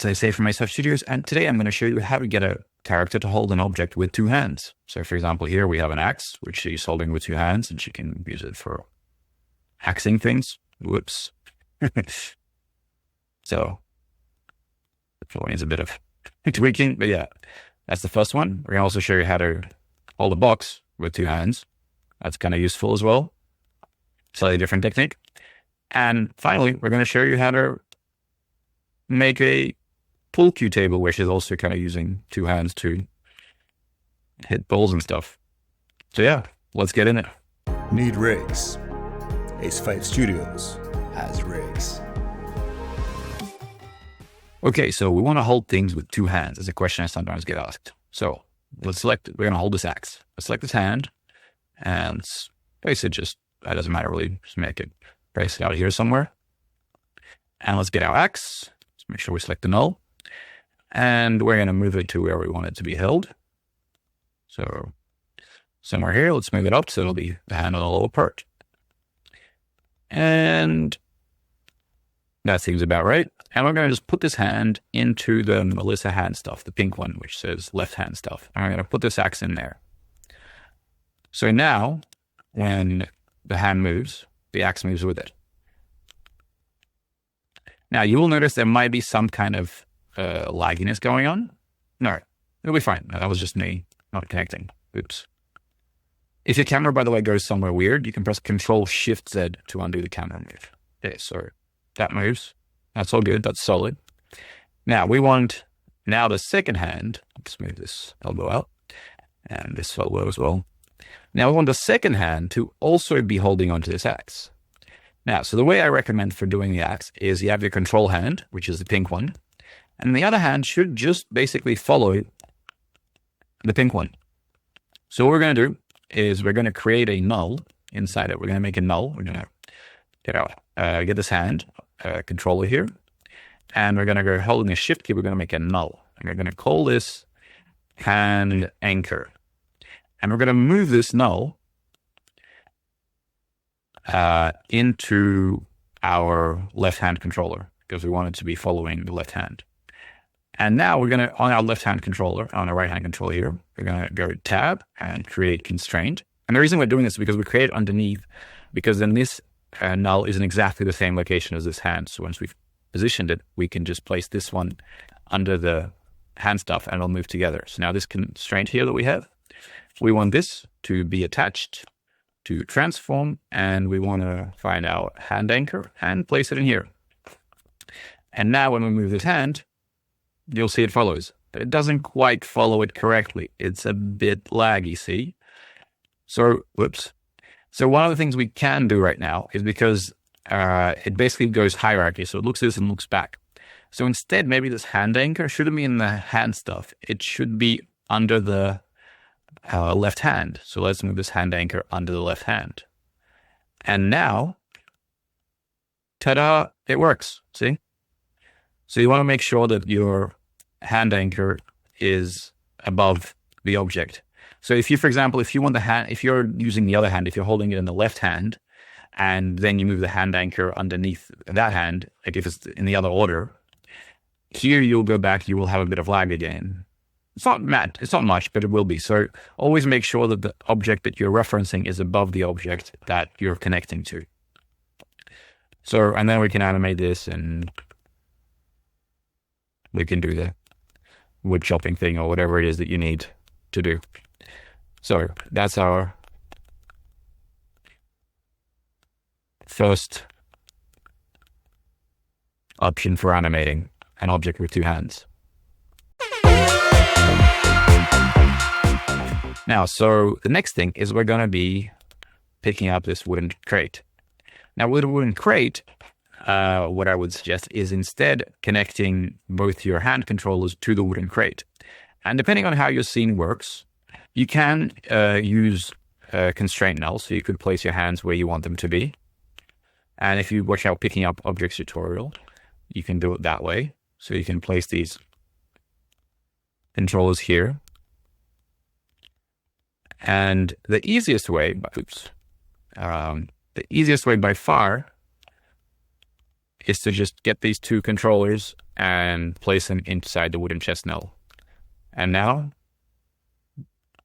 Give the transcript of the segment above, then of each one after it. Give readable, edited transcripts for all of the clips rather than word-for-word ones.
So say from myself studios, and today I'm going to show you how to get a character to hold an object with two hands. So for example, here we have an axe, which she's holding with two hands, and she can use it for axing things. Whoops. So it probably needs a bit of tweaking, but yeah, that's the first one. We're going to also show you how to hold a box with two hands. That's kind of useful as well. Slightly different technique. And finally, we're going to show you how to make a pool cue table, which is also kind of using two hands to hit balls and stuff. So yeah, let's get in it. Need rigs? Ace 5 Studios has rigs. Okay, so we want to hold things with two hands. That's a question I sometimes get asked. So let's select it. We're going to hold this axe. Let's select this hand and place it just, that doesn't matter really, just make it, place it out here somewhere. And let's get our axe. Let's make sure we select the null. And we're going to move it to where we want it to be held. So somewhere here, let's move it up so it'll be the hand on the lower part. And that seems about right. And we're going to just put this hand into the Melissa hand stuff, the pink one, which says left hand stuff. I'm going to put this axe in there. So now, when the hand moves, the axe moves with it. Now, you will notice there might be some kind of lagginess going on. No, it'll be fine. That was just me not connecting. Oops. If your camera, by the way, goes somewhere weird, you can press Control-Shift-Z to undo the camera move. Okay, so that moves. That's all good. That's solid. Now, we want the second hand. Let's move this elbow out and this elbow as well. Now, we want the second hand to also be holding onto this axe. Now, so the way I recommend for doing the axe is you have your control hand, which is the pink one, and the other hand should just basically follow the pink one. So what we're going to do is we're going to create a null inside it. We're going to make a null. We're going to get this hand controller here, and we're going to go holding the shift key. We're going to make a null. And we're going to call this hand anchor. And we're going to move this null into our left-hand controller because we want it to be following the left hand. And now we're going to, on our left-hand controller, on our right-hand controller here, we're going to go to Tab and create constraint. And the reason we're doing this is because we create underneath, because then this null is in exactly the same location as this hand. So once we've positioned it, we can just place this one under the hand stuff and it'll move together. So now this constraint here that we have, we want this to be attached to transform, and we want to find our hand anchor and place it in here. And now when we move this hand, you'll see it follows, but it doesn't quite follow it correctly. It's a bit laggy, see? So, whoops. So one of the things we can do right now is because it basically goes hierarchy. So it looks this and looks back. So instead, maybe this hand anchor shouldn't be in the hand stuff. It should be under the left hand. So let's move this hand anchor under the left hand. And now, ta-da, it works. See? So you want to make sure that your hand anchor is above the object. So if you, for example, if you want the hand, if you're using the other hand, if you're holding it in the left hand, and then you move the hand anchor underneath that hand, like if it's in the other order, here you'll go back, you will have a bit of lag again. It's not much, but it will be. So always make sure that the object that you're referencing is above the object that you're connecting to. So, and then we can animate this and we can do the wood chopping thing or whatever it is that you need to do. So that's our first option for animating an object with two hands. Now, so the next thing is we're going to be picking up this wooden crate. Now, with a wooden crate, what I would suggest is instead connecting both your hand controllers to the wooden crate. And depending on how your scene works, you can use constraint null, so you could place your hands where you want them to be. And if you watch out picking up objects tutorial, you can do it that way. So you can place these controllers here. And the easiest way by far is to just get these two controllers and place them inside the wooden chest null. And now,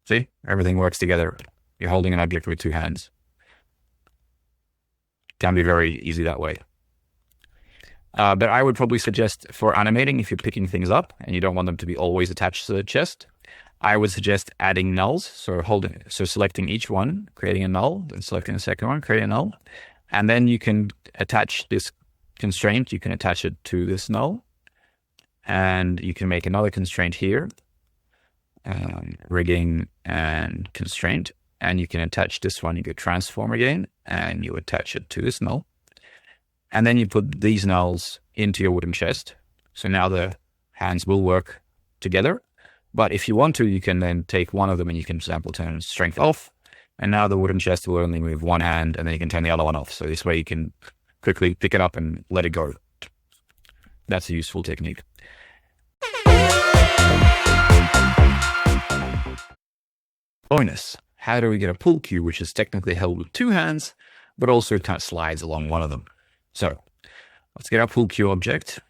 see, everything works together. You're holding an object with two hands. Can be very easy that way. But I would probably suggest for animating, if you're picking things up and you don't want them to be always attached to the chest, I would suggest adding nulls. So selecting each one, creating a null, then selecting the second one, creating a null. And then you can attach this constraint. You can attach it to this null. And you can make another constraint here, rigging and constraint. And you can attach this one. You go transform again, and you attach it to this null. And then you put these nulls into your wooden chest. So now the hands will work together. But if you want to, you can then take one of them and you can, for example, turn strength off. And now the wooden chest will only move one hand, and then you can turn the other one off. So this way you can quickly pick it up and let it go. That's a useful technique. Bonus. How do we get a pull cue, which is technically held with two hands, but also kind of slides along one of them? So let's get our pull cue object,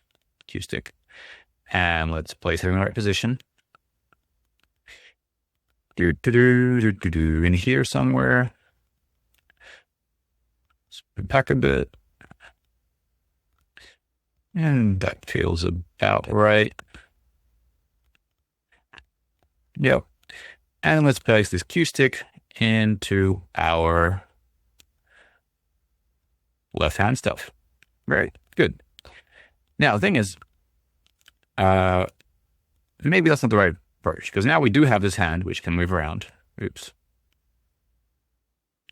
cue stick, and let's place it in the right position. In here somewhere. Let's back a bit. And that feels about right. Yep. And let's place this cue stick into our left hand stuff. Very good. Now, the thing is, maybe that's not the right approach, because now we do have this hand which can move around. Oops.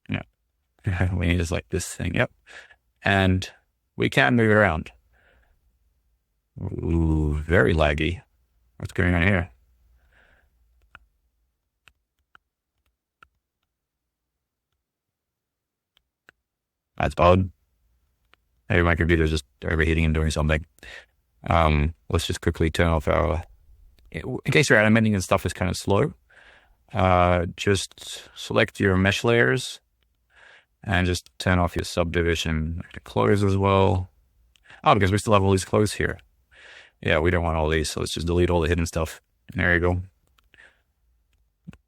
Yeah. We need just like this thing. Yep. And we can move it around. Ooh, very laggy. What's going on here? That's odd. Maybe my computer's just overheating and doing something. Let's just quickly turn off our... In case your animating and stuff is kind of slow, just select your mesh layers and just turn off your subdivision to close as well. Oh, because we still have all these closed here. Yeah, we don't want all these, so let's just delete all the hidden stuff. There you go.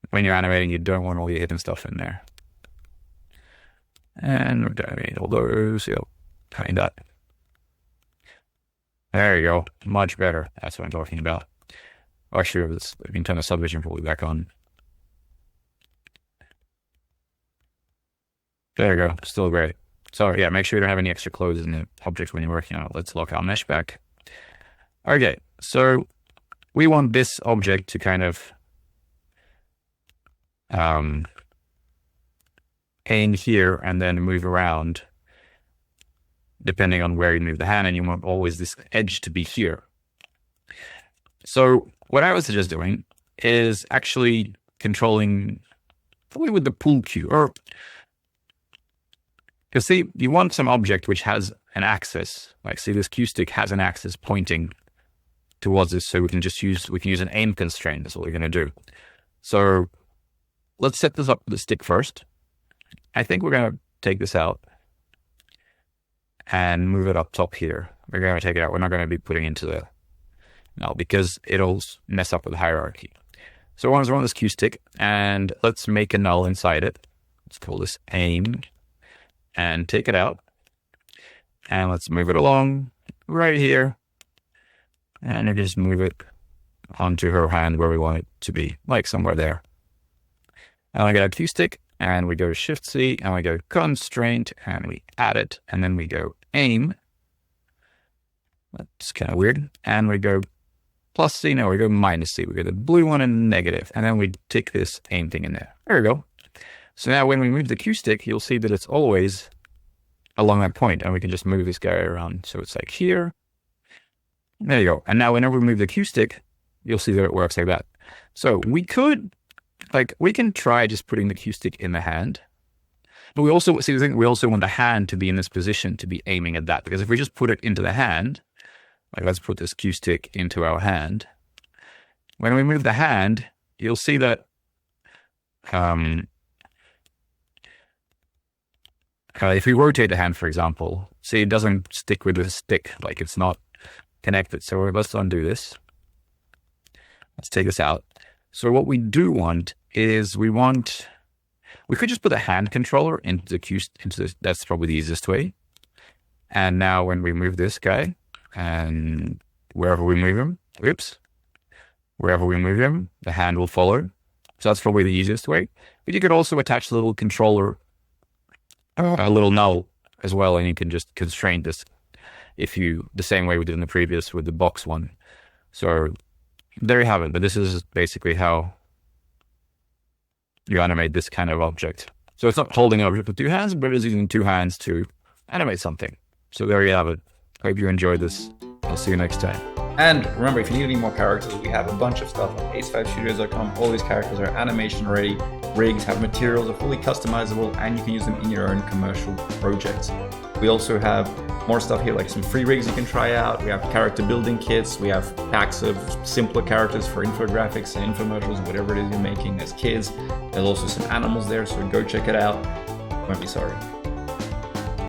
When you're animating, you don't want all your hidden stuff in there. And we're doing all those, yep, kind that. There you go, much better. That's what I'm talking about. Actually, we can turn the subdivision probably back on. There you go, still great. So yeah, make sure you don't have any extra closes in the object when you're working on it. Let's lock our mesh back. Okay, so we want this object to kind of aim here and then move around depending on where you move the hand, and you want always this edge to be here. So what I was just doing is actually controlling probably with the pull cue, or you see, you want some object which has an axis. Like, see, this cue stick has an axis pointing towards this, so we can use an aim constraint. That's what we're going to do. So let's set this up with the stick first. I think we're going to take this out and move it up top here. We're going to take it out. We're not going to be putting into the null because it'll mess up with the hierarchy. So we're on this cue stick, and let's make a null inside it. Let's call this aim and take it out. And let's move it along right here. And just move it onto her hand where we want it to be, like somewhere there. And I got a cue stick, and we go Shift C, and we go constraint, and we add it, and then we go aim. That's kind of weird. And we go plus C, no, we go minus C. We go the blue one and negative, and then we tick this aim thing in there. There we go. So now when we move the cue stick, you'll see that it's always along that point, and we can just move this guy around. So it's like here. There you go. And now whenever we move the cue stick, you'll see that it works like that. So we can try just putting the cue stick in the hand. But we also want the hand to be in this position to be aiming at that. Because if we just put it into the hand, like let's put this cue stick into our hand. When we move the hand, you'll see that if we rotate the hand, for example, see, it doesn't stick with the stick. Like, it's not connected. So let's undo this. Let's take this out. So what we do want is we could just put a hand controller into that's probably the easiest way. And now when we move this guy, and wherever we move him, the hand will follow. So that's probably the easiest way. But you could also attach a little controller, a little null as well, and you can just constrain this the same way we did in the previous with the box one. So there you have it. But this is basically how you animate this kind of object. So it's not holding an object with two hands, but it's using two hands to animate something. So there you have it. Hope you enjoyed this. I'll see you next time. And remember, if you need any more characters, we have a bunch of stuff on ace5studios.com. All these characters are animation ready. Rigs have materials, are fully customizable, and you can use them in your own commercial projects. We also have more stuff here, like some free rigs you can try out. We have character building kits. We have packs of simpler characters for infographics and infomercials, whatever it is you're making as kids. There's also some animals there, so go check it out. You won't be sorry.